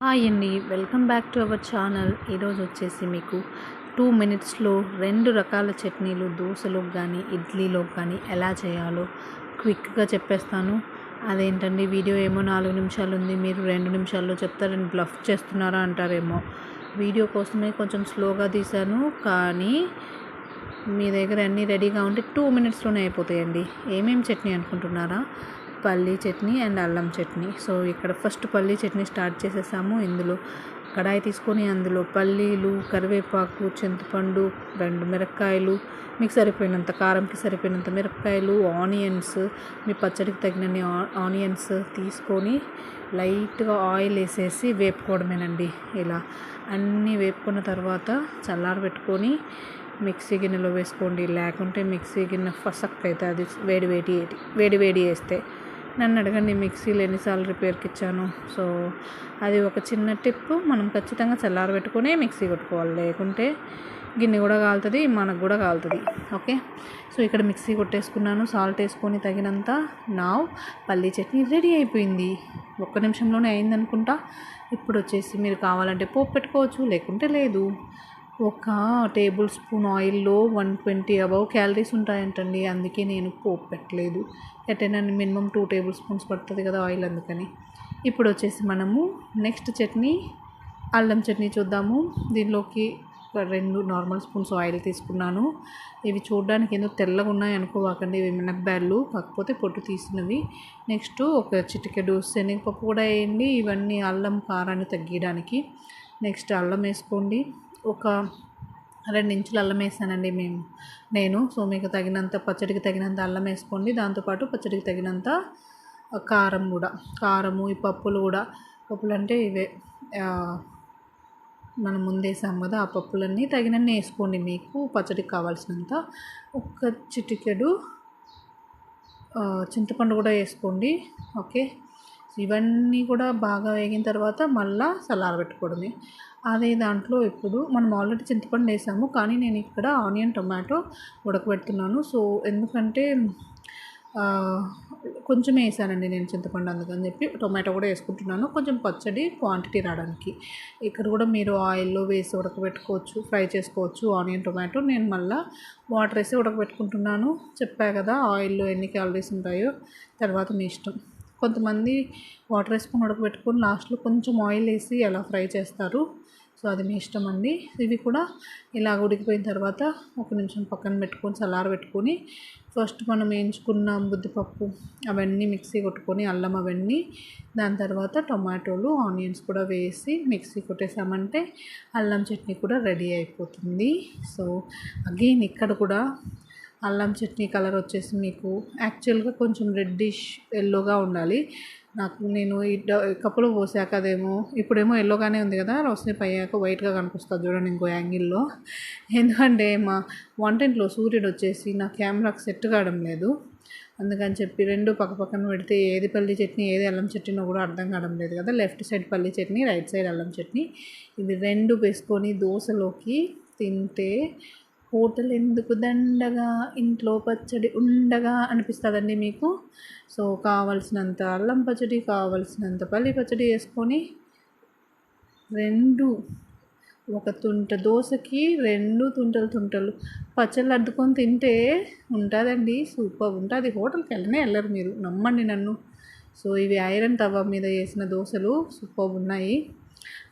Hi అండి, welcome back to our channel. ఈరోజు వచ్చేసి మీకు 2 మినిట్స్లో 2 రకాల చట్నీలు దోశలోకి కానీ ఇడ్లీలోకి కానీ ఎలా చేయాలో క్విక్గా చెప్పేస్తాను. అదేంటండి వీడియో ఏమో 4 నిమిషాలు ఉంది, మీరు 2 నిమిషాల్లో చెప్తారని బ్లఫ్ చేస్తున్నారా అంటారేమో. వీడియో కోసమే కొంచెం స్లోగా తీశాను, కానీ మీ దగ్గర అన్నీ రెడీగా ఉంటే 2 మినిట్స్లోనే అయిపోతాయండి. ఏమేమి చట్నీ అనుకుంటున్నారా? పల్లీ చట్నీ అండ్ అల్లం చట్నీ. సో ఇక్కడ ఫస్ట్ పల్లీ చట్నీ స్టార్ట్ చేసేసాము. ఇందులో కడాయి తీసుకొని అందులో పల్లీలు, కరివేపాకు, చింతపండు, 2 మిరపకాయలు, మీకు సరిపోయినంత కారంకి సరిపోయినంత మిరపకాయలు, ఆనియన్స్, మీ పచ్చడికి తగినన్ని ఆనియన్స్ తీసుకొని లైట్గా ఆయిల్ వేసేసి వేపుకోవడమేనండి. ఇలా అన్నీ వేపుకున్న తర్వాత చల్లారబెట్టుకొని మిక్సీ గిన్నెలో వేసుకోండి. లేకుంటే మిక్సీ గిన్నె ఫసక్ అయితే అది వేడి వేస్తే. నన్ను అడగండి, మిక్సీలు ఎన్నిసార్లు రిపేర్కి ఇచ్చాను. సో అది ఒక చిన్న టిప్. మనం ఖచ్చితంగా చల్లారబెట్టుకునే మిక్సీ కొట్టుకోవాలి, లేకుంటే గిన్నె కూడా కాలుతుంది, మనకు కూడా కాలుతుంది. ఓకే, సో ఇక్కడ మిక్సీ కొట్టేసుకున్నాను, సాల్ట్ వేసుకొని తగినంత. నావ్ పల్లీ చట్నీ రెడీ అయిపోయింది. 1 నిమిషంలోనే అయిందనుకుంటా. ఇప్పుడు వచ్చేసి మీరు కావాలంటే పోపు పెట్టుకోవచ్చు, లేకుంటే లేదు. 1 టేబుల్ స్పూన్ ఆయిల్లో 120 అబవ్ క్యాలరీస్ ఉంటాయంటండి. అందుకే నేను పోపు పెట్టలేదు. ఎట్టైనా మినిమం 2 టేబుల్ స్పూన్స్ పడుతుంది కదా ఆయిల్, అందుకని. ఇప్పుడు వచ్చేసి మనము నెక్స్ట్ చట్నీ అల్లం చట్నీ చూద్దాము. దీనిలోకి 2 నార్మల్ స్పూన్స్ ఆయిల్ తీసుకున్నాను. ఇవి చూడడానికి ఏదో తెల్లగా ఉన్నాయి అనుకోవాకండి, ఇవి మినపబ్యాళ్ళు, కాకపోతే పొట్టు తీసినవి. నెక్స్ట్ ఒక చిటికెడు శనగపప్పు కూడా వేయండి, ఇవన్నీ అల్లం కారాన్ని తగ్గించడానికి. నెక్స్ట్ అల్లం వేసుకోండి. ఒక 2 ఇంచులు అల్లం వేసానండి నేను. సో మీకు తగినంత, పచ్చడికి తగినంత అల్లం వేసుకోండి. దాంతోపాటు పచ్చడికి తగినంత కారం కూడా, కారము, ఈ పప్పులు కూడా. పప్పులు అంటే ఇవే మనం ముందేసాం కదా, ఆ పప్పులన్నీ తగినన్ని వేసుకోండి, మీకు పచ్చడికి కావాల్సినంత. ఒక చిటికెడు చింతపండు కూడా వేసుకోండి. ఓకే, ఇవన్నీ కూడా బాగా వేగిన తర్వాత మళ్ళీ చల్లారబెట్టుకోవడమే. అదే దాంట్లో ఇప్పుడు మనం ఆల్రెడీ చింతపండు వేసాము, కానీ నేను ఇక్కడ ఆనియన్, టొమాటో ఉడకబెడుతున్నాను. సో ఎందుకంటే కొంచెం వేసానండి నేను చింతపండు, అందుకని చెప్పి టొమాటో కూడా వేసుకుంటున్నాను, కొంచెం పచ్చడి క్వాంటిటీ రావడానికి. ఇక్కడ కూడా మీరు ఆయిల్లో వేసి ఉడకబెట్టుకోవచ్చు, ఫ్రై చేసుకోవచ్చు ఆనియన్, టొమాటో. నేను మళ్ళీ వాటర్ వేసి ఉడకబెట్టుకుంటున్నాను. చెప్పా కదా ఆయిల్లో ఎన్ని క్యాలరీస్ ఉంటాయో, తర్వాత మీ ఇష్టం. కొంతమంది వాటర్ వేసుకొని ఉడకబెట్టుకొని లాస్ట్లో కొంచెం ఆయిల్ వేసి అలా ఫ్రై చేస్తారు. సో అది మీ ఇష్టం అండి. ఇవి కూడా ఇలా ఉడికిపోయిన తర్వాత 1 నిమిషం పక్కన పెట్టుకొని చల్లారబెట్టుకొని, ఫస్ట్ మనం వేయించుకున్న బుద్దిపప్పు అవన్నీ మిక్సీ కొట్టుకొని, అల్లం అవన్నీ, దాని తర్వాత టొమాటోలు, ఆనియన్స్ కూడా వేసి మిక్సీ కొట్టేసామంటే అల్లం చట్నీ కూడా రెడీ అయిపోతుంది. సో అగైన్ ఇక్కడ కూడా అల్లం చట్నీ కలర్ వచ్చేసి మీకు యాక్చువల్గా కొంచెం రెడ్డిష్ ఎల్లోగా ఉండాలి. నేను ఈ కప్పులో పోసాక అదేమో ఇప్పుడేమో ఎల్లోగానే ఉంది కదా, రోస్టేప్ అయ్యాక వైట్గా కనిపిస్తుంది చూడండి ఇంకో యాంగిల్లో. ఎందుకంటే మా వంటింట్లో సూర్యుడు వచ్చేసి నా కెమెరాకి సెట్ కావడం లేదు, అందుకని చెప్పి 2 పక్కన పెడితే ఏది పల్లీ చట్నీ ఏది అల్లం చట్నీనో కూడా అర్థం కావడం లేదు కదా. లెఫ్ట్ సైడ్ పల్లీ చట్నీ, రైట్ సైడ్ అల్లం చట్నీ. ఇవి 2 వేసుకొని దోశలోకి తింటే హోటల్ ఎందుకు దండగా, ఇంట్లో పచ్చడి ఉండగా అనిపిస్తుందండి మీకు. సో కావలసినంత అల్లం పచ్చడి, కావలసినంత పల్లి పచ్చడి వేసుకొని 2 ఒక తుంట దోశకి 2 తుంటలు పచ్చళ్ళు అద్దుకొని తింటే ఉంటుందండి, సూపర్ ఉంటుంది. హోటల్కి వెళ్ళరు మీరు, నమ్మండి నన్ను. సో ఇవి ఐరన్ తవా మీద వేసిన దోశలు సూపర్ ఉన్నాయి.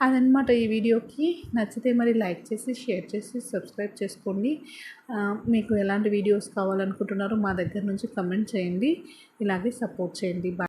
అదనమాట ఈ వీడియోకి. నచ్చితే మరి లైక్ చేసి, షేర్ చేసి, సబ్స్క్రైబ్ చేసుకోండి. మీకు ఎలాంటి వీడియోస్ కావాలనుకుంటున్నారో మా దగ్గర నుంచి కమెంట్ చేయండి, ఇలాగే సపోర్ట్ చేయండి.